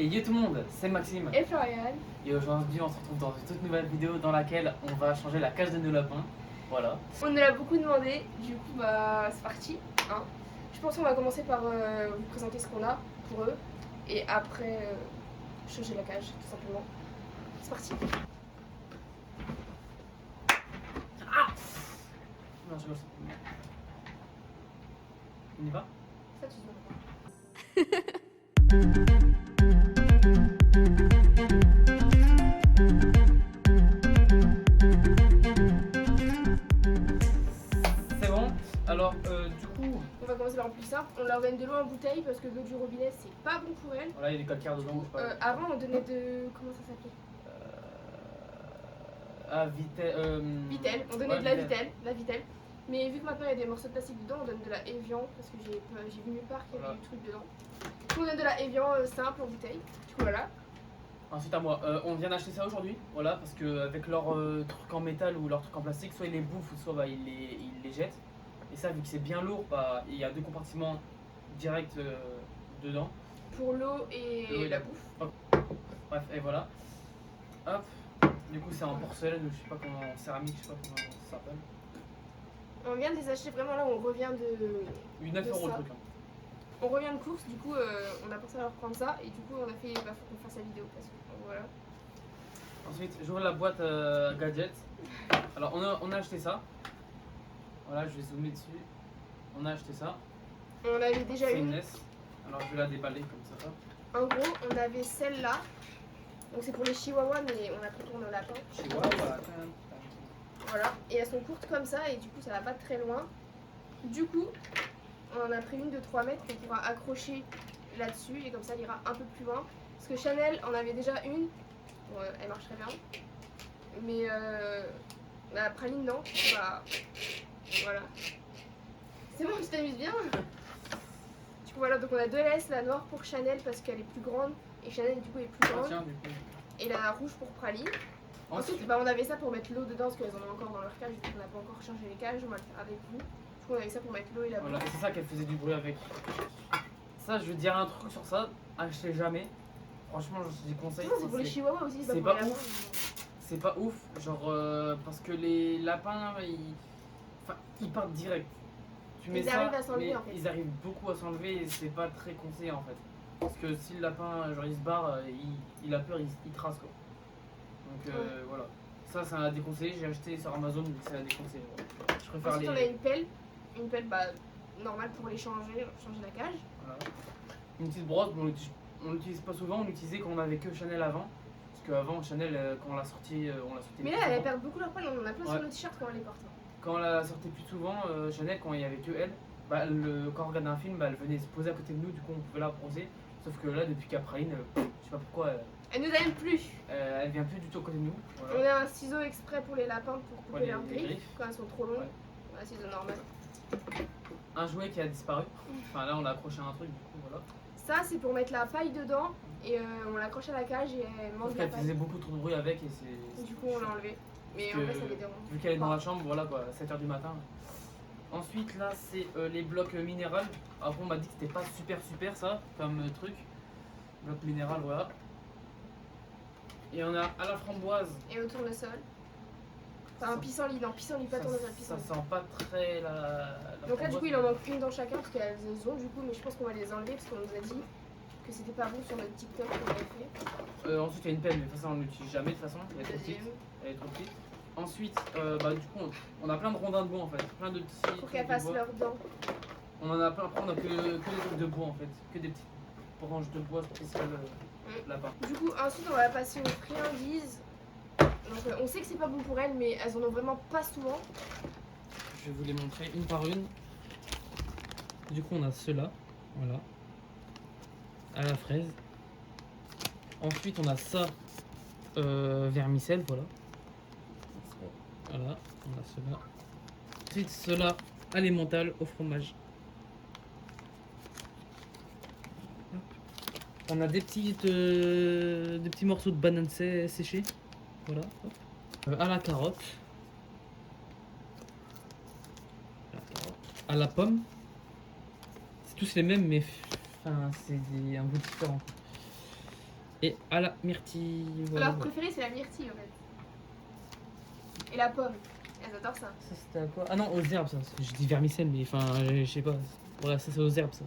Et yo tout le monde, c'est Maxime. Et Florian. Et aujourd'hui on se retrouve dans une toute nouvelle vidéo dans laquelle on va changer la cage de nos lapins. Voilà. On nous l'a beaucoup demandé, du coup bah c'est parti. Hein. Je pense qu'on va commencer par vous présenter ce qu'on a pour eux. Et après changer la cage tout simplement. C'est parti. Ah non, je rigole. On y va? Ça tu te demandes pas. C'est bon. Alors du coup, On va commencer par le plus simple. On leur donne de l'eau en bouteille parce que l'eau du robinet c'est pas bon pour elle. voilà, il y a des calcaires dedans, je sais pas. Avant on donnait de. Comment ça s'appelait? Vitel. On donnait Ouais, de la Vitel. Mais vu que maintenant il y a des morceaux de plastique dedans, on donne de la Evian parce que j'ai vu nulle part qu'il y avait du truc dedans. On donne de la Evian simple en bouteille. Du coup voilà. Ensuite à moi, on vient d'acheter ça aujourd'hui, voilà, parce que avec leur truc en métal ou leur truc en plastique, soit ils les bouffent, soit bah, ils les jettent. Et ça, vu que c'est bien lourd, bah, il y a deux compartiments directs dedans. Pour l'eau et la bouffe. Bref, et voilà. Hop. Du coup, c'est en porcelaine ou je sais pas comment, en céramique, je sais pas comment ça s'appelle. On vient de les acheter vraiment là où on revient de. 9 euros le ça. truc. Hein. On revient de course, du coup on a pensé à leur prendre ça et du coup on a fait faut qu'on fasse la vidéo parce que voilà. Ensuite, j'ouvre la boîte gadget. Alors, on a acheté ça. Voilà, je vais zoomer dessus. On a acheté ça. On avait déjà C'est une. NES. Alors, je vais la déballer comme ça. En gros, on avait celle-là. Donc c'est pour les chihuahuas, mais on a pris pour nos lapins. Chihuahua. Voilà. Et elles sont courtes comme ça et du coup ça va pas très loin. Du coup, on en a pris une de 3 mètres qu'on pourra accrocher là-dessus et comme ça elle ira un peu plus loin. Parce que Chanel en avait déjà une. Bon, elle marche très bien. Mais la praline non. Bah, voilà. C'est bon, tu t'amuses bien. Du coup voilà, donc on a deux laisses, la noire pour Chanel parce qu'elle est plus grande et Chanel du coup est plus grande. Tiens, du coup. Et la rouge pour praline. Ensuite bah, on avait ça pour mettre l'eau dedans parce qu'elles en ont encore dans leur cage. Du coup on n'a pas encore changé les cages, on va le faire avec vous. Du coup on avait ça pour mettre l'eau et la bouffe. Voilà, c'est ça qu'elle faisait du bruit avec. Ça, je veux dire un truc sur ça, achetez jamais. Franchement, je dis conseil. C'est pour les chihuahuas aussi, c'est c'est pas pas pour les ouf. lapins. C'est pas ouf, genre parce que les lapins, ils partent direct. Tu mets Ils ça, arrivent à s'enlever, mais en fait. ils arrivent beaucoup à s'enlever et c'est pas très conseillé en fait. Parce que si le lapin, genre il se barre, il a peur, il trace quoi. Donc voilà. Ça, c'est à déconseiller. J'ai acheté sur Amazon, donc c'est à déconseiller. Voilà. Je préfère Ensuite les. on a une pelle bah, normale pour les changer la cage. Voilà. Une petite brosse, bon, on l'utilise pas souvent, on l'utilisait quand on avait que Chanel avant. Parce qu'avant, Chanel, quand on l'a sorti, on l'a sorti. Mais là elle perd beaucoup leur poil, on en a plein sur nos t-shirts quand on les porte. Quand on la sortait plus souvent, Chanel, quand il y avait que elle, bah, quand on regardait un film, bah, elle venait se poser à côté de nous, du coup on pouvait la brosser. Sauf que là, depuis qu'Apraline, je sais pas pourquoi, Elle nous aime plus. elle vient plus du tout à côté de nous. On Voilà. a un ciseau exprès pour les lapins pour couper leurs les griffes griffes. quand elles sont trop longues. Ouais. Un ciseau normal. Un jouet qui a disparu. Enfin là, on l'a accroché à un truc, du coup voilà. Ça c'est pour mettre la paille dedans et on l'accroche à la cage et elle mange Sauf la qu'elle paille. faisait beaucoup trop de bruit avec et c'est. Du coup on l'a enlevé. Mais en Parce vrai que, ça les dérange. vu qu'elle est dans la chambre, voilà quoi, 7h du matin. Ensuite là, c'est les blocs minérales. Après on m'a dit que c'était pas super ça comme truc. Bloc minéral, voilà. Et on a à la framboise. Et au tournesol. Enfin un pissenlit, non pissenlit pas Ça, tournesol, ça pissenlit. sent pas très la Donc là du framboise. coup il en manque une dans chacun parce qu'elles ont du coup, mais je pense qu'on va les enlever parce qu'on nous a dit que c'était pas bon sur notre TikTok qu'on avait fait. Ensuite il y a une pelle, mais de toute façon on l'utilise jamais de toute façon, elle est trop petite. Deuxième. Elle est trop petite. Ensuite, bah, du coup on a plein de rondins de bois en fait, plein de petits Pour trucs qu'elles de fassent bois. leurs dents. On en a plein, après on a que des trucs de bois en fait, que des petites branches de bois spéciales là-bas. Du coup ensuite on va passer aux friandises. Donc on sait que c'est pas bon pour elles mais elles en ont vraiment pas souvent. Je vais vous les montrer une par une. Du coup on a ceux-là, voilà, à la fraise. Ensuite on a ça, vermicelle, voilà. Voilà, on a ceux-là. Ensuite ceux-là, à l'emmental, au fromage. Hop. On a des petits morceaux de banane séchés, voilà. Hop. À la carotte. À la pomme. C'est tous les mêmes, mais enfin, c'est un goût différent. et à la myrtille. Voilà. Alors préféré c'est la myrtille en fait. Et la pomme. Elles adorent ça. Ça c'était à quoi? Ah non, aux herbes ça. Je dis vermicelle, mais enfin, je sais pas. Voilà, ça c'est aux herbes ça.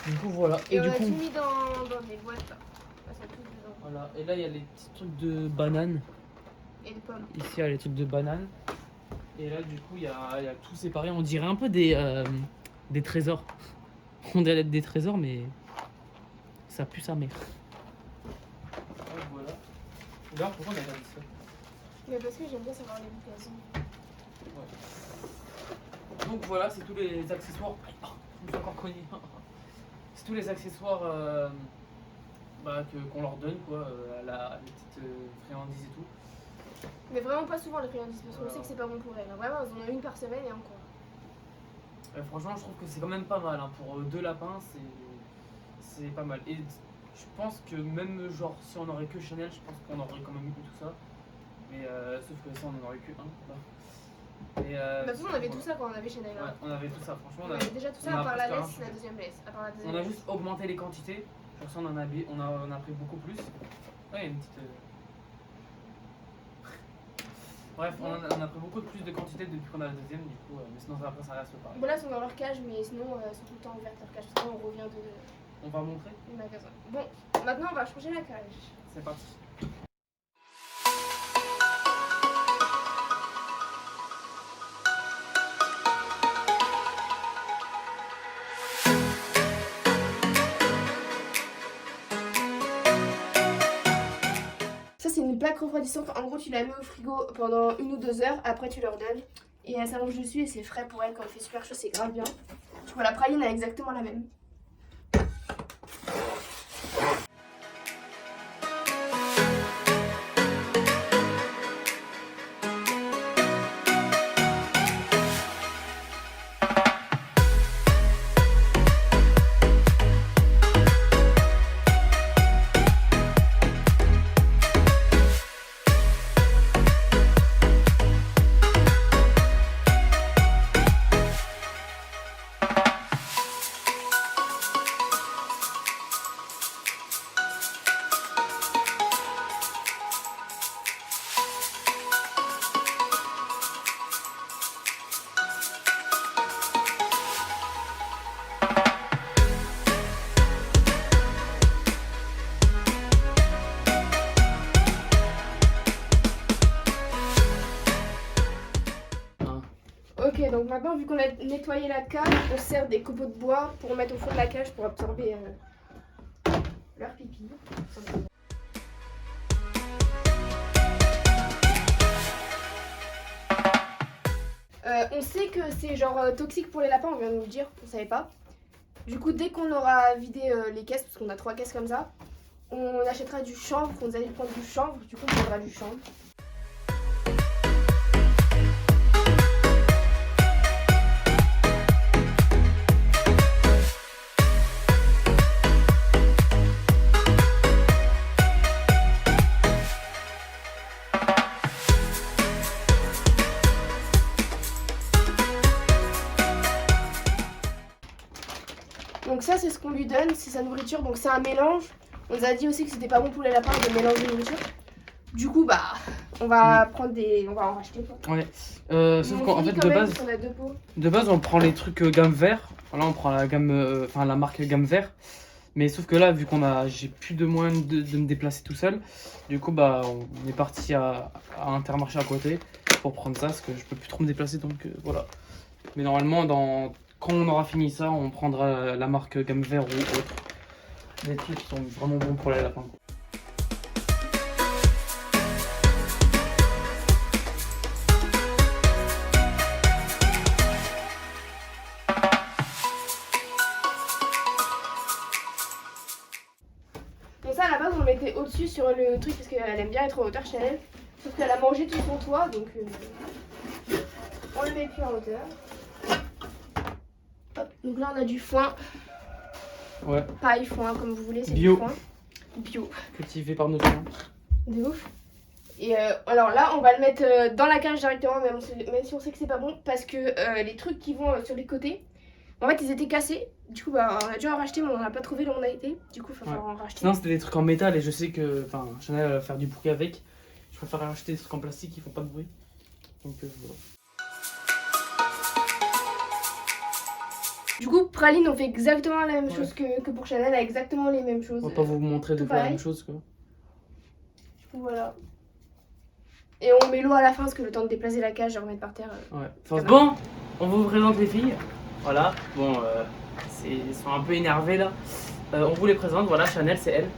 Du coup, voilà. Et on du a coup, tout mis dans des boîtes là. Elles sont toutes dedans. voilà. Et là, il y a les petits trucs de banane. Et des pommes. Ici, il y a les trucs de banane. Et là, du coup, il y a tout séparé. On dirait un peu des trésors. On dirait des trésors, mais ça pue sa mère. Voilà. D'ailleurs, pourquoi on a gardé ça? Mais parce que j'aime bien savoir les boucles. Donc voilà, c'est tous les accessoires. Oh, je me suis encore cogné. C'est tous les accessoires qu'on leur donne, quoi. Les petites friandises et tout. Mais vraiment pas souvent les friandises parce qu'on Voilà. sait que c'est pas bon pour elles. Vraiment, elles en ont une par semaine et encore. Franchement, je trouve que c'est quand même pas mal. Hein. Pour 2 lapins, c'est pas mal. Et je pense que même genre si on aurait que Chanel, je pense qu'on aurait quand même eu tout ça. Mais sauf que ça, on en aurait que un. Et, De toute façon, on avait tout ça quand on avait Chanel. Ouais, on avait tout ça. Franchement, On avait déjà tout ça on a à part la presque laisse, rien la deuxième laisse. À part la deuxième on a laisse. juste augmenté les quantités. Genre ça, on a pris beaucoup plus. Ouais, il y a une petite. Bref, on a pris beaucoup plus de quantité depuis qu'on a la deuxième, du coup, mais sinon après ça reste pareil. Bon, là, elles sont dans leur cage, mais sinon, elles sont tout le temps ouvertes leur cage. Parce qu'on revient On va montrer. du magasin. Bon, maintenant, on va changer la cage. C'est parti. Ça, c'est une plaque refroidissante. En gros, tu la mets au frigo pendant 1 ou 2 heures. Après, tu leur donnes. Et elle s'allonge dessus et c'est frais pour elle. Quand il fait super chaud, c'est grave bien. Tu vois, la praline a exactement la même. Ok, donc maintenant, vu qu'on a nettoyé la cage, on sert des copeaux de bois pour mettre au fond de la cage pour absorber leur pipi. On sait que c'est genre toxique pour les lapins, on vient de nous le dire, on savait pas. Du coup, dès qu'on aura vidé les caisses, parce qu'on a 3 caisses comme ça, on achètera du chanvre, on nous a dit de prendre du chanvre, du coup on prendra du chanvre. Donc ça c'est ce qu'on lui donne, c'est sa nourriture, donc c'est un mélange. On nous a dit aussi que c'était pas bon pour les lapins de mélanger de nourriture. Du coup bah on va prendre on va en racheter quoi. Ouais. Sauf On qu'en finit fait quand de même base, parce qu'on a 2 pots. on prend les trucs gamme vert. Là on prend la gamme, enfin la marque gamme vert. Mais sauf que là vu j'ai plus de moyens de me déplacer tout seul. Du coup bah on est parti à Intermarché à côté pour prendre ça parce que je peux plus trop me déplacer donc voilà. Mais normalement quand on aura fini ça, on prendra la marque gamme vert ou autre. Des trucs qui sont vraiment bons pour les lapins. Donc ça à la base on le mettait au-dessus sur le truc parce qu'elle aime bien être en hauteur Chanel. Sauf qu'elle a mangé tout son toit donc on le met plus en hauteur. Hop. Donc là on a du foin. Ouais. Paille, foin comme vous voulez, c'est Bio. du foin. Bio. Cultivé par nos soins. De ouf. Et alors là on va le mettre dans la cage directement même si on sait que c'est pas bon parce que les trucs qui vont sur les côtés En fait, ils étaient cassés. Du coup, bah, on a dû en racheter, mais on n'a pas trouvé là où on a été. Du coup, il va falloir en racheter. Sinon, c'était des trucs en métal et je sais que Chanel va faire du bruit avec. Je préfère acheter des trucs en plastique qui font pas de bruit. Donc voilà. Du coup, Praline, on fait exactement la même Ouais. chose que pour Chanel, a exactement les mêmes choses. On va pas vous montrer deux tout fois la pareil. même chose quoi. Du coup, voilà. Et on met l'eau à la fin parce que le temps de déplacer la cage et remettre par terre. Ouais. Enfin, bon, on vous présente les filles. Voilà. Bon, ils sont un peu énervés là. On vous les présente. Voilà, Chanel, c'est elle.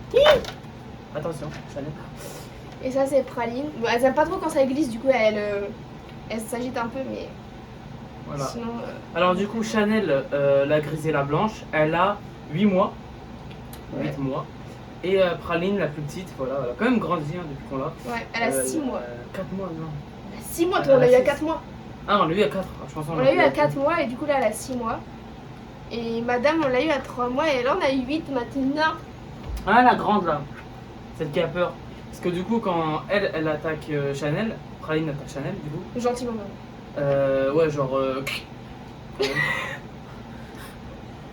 Attention, Chanel. Et ça, c'est Praline. Bon, elles aiment pas trop quand ça glisse, du coup, elles s'agitent un peu, mais Voilà. sinon. Alors du coup, Chanel, la grise et la blanche, elle a 8 mois. 8 mois. Et Praline, la plus petite, voilà, elle a quand même grandi hein, depuis qu'on l'a. Ouais, elle a 6 mois. 4 mois, non. Elle a 6 mois, Elle toi, on a l'a eu à six. 4 mois. Ah, on l'a eu à 4. Je pense On l'a eu à 4 mois et du coup, là, elle a 6 mois. Et madame, on l'a eu à 3 mois et là, on a eu 8 maintenant. Ah, la grande là. Celle qui a peur. Parce que du coup, quand elle attaque Chanel, Praline attaque Chanel, du coup. Gentiment, Ouais, genre.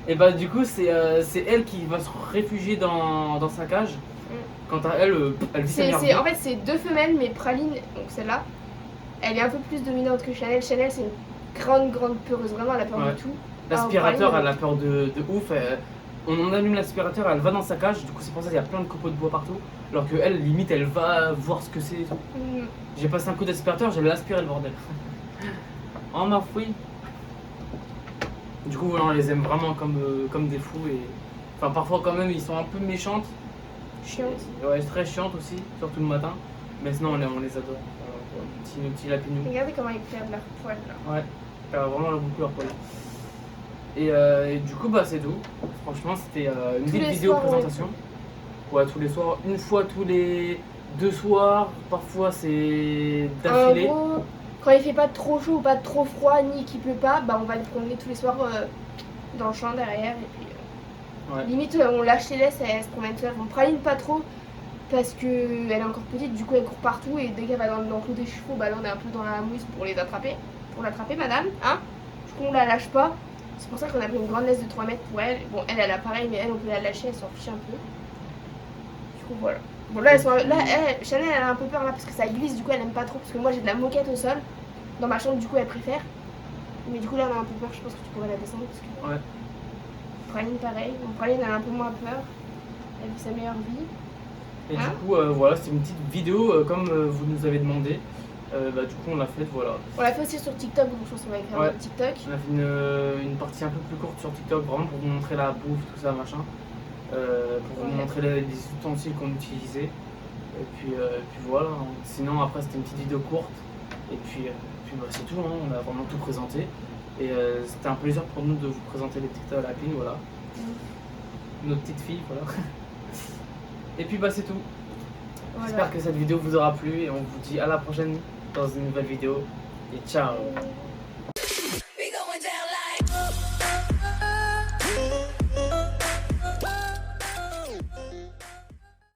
Et bah, du coup, c'est elle qui va se réfugier dans sa cage. Quant à elle, elle vit sa meilleure vie. En fait, c'est 2 femelles, mais Praline, donc celle-là, elle est un peu plus dominante que Chanel. Chanel, c'est une grande peureuse, vraiment, elle a peur Ouais. de tout. L'aspirateur, Praline, elle a peur de ouf. On allume l'aspirateur, elle va dans sa cage. Du coup, c'est pour ça qu'il y a plein de copeaux de bois partout. Alors que elle, limite, elle va voir ce que c'est. J'ai passé un coup d'aspirateur, j'allais aspirer le bordel. Oh ma fouille. Du coup, voilà, on les aime vraiment comme des fous. Et... Enfin, parfois, quand même, ils sont un peu méchantes. Chiante. Ouais, très chiantes aussi, surtout le matin. Mais sinon, on les adore. Nos petits lapinous. Regardez comment ils perdent leur poil là. Ouais, vraiment beaucoup leur poil. Et du coup, bah c'est tout. Franchement, c'était une Tous petite les vidéo soirs, présentation. Ouais, tous les soirs. Une fois tous les 2 soirs. Parfois, c'est En d'affilée. gros, quand il fait pas trop chaud ou pas trop froid, ni qu'il pleut pas, bah on va les promener tous les soirs dans le champ derrière. Et puis, Ouais. limite, on lâche les laisses, elle se promène seule. On praline pas trop parce qu'elle est encore petite, du coup elle court partout et dès qu'elle va dans l'enclos des chevaux, bah là on est un peu dans la mouise pour les attraper. Pour l'attraper, madame, hein. Du coup, on la lâche pas. C'est pour ça qu'on a pris une grande laisse de 3 mètres pour elle. Bon, elle a pareil, mais elle, on peut la lâcher, elle s'en fiche un peu. Du coup, voilà. Bon, là, Chanel, elle a un peu peur là parce que ça glisse, du coup, elle aime pas trop. Parce que moi, j'ai de la moquette au sol. Dans ma chambre, du coup, elle préfère. Mais du coup, là, elle a un peu peur. Je pense que tu pourrais la descendre. Parce que... Ouais. Praline, pareil. Bon, Praline, elle a un peu moins peur. Elle vit sa meilleure vie. Et Hein? du coup, voilà, c'était une petite vidéo comme vous nous avez demandé. Bah, du coup, on l'a faite, voilà. On l'a fait aussi sur TikTok, donc je pense qu'on va faire Ouais. un TikTok. On a fait une partie un peu plus courte sur TikTok, vraiment pour vous montrer la bouffe, tout ça, machin. Pour vous montrer les ustensiles qu'on utilisait. Et puis voilà. Sinon, après, c'était une petite vidéo courte. Et puis bah, c'est tout, hein. On a vraiment tout présenté. Et c'était un plaisir pour nous de vous présenter les petites lapines, voilà. Nos petites filles, voilà. Et puis bah, c'est tout. Voilà. J'espère que cette vidéo vous aura plu et on vous dit à la prochaine dans une nouvelle vidéo. Et ciao!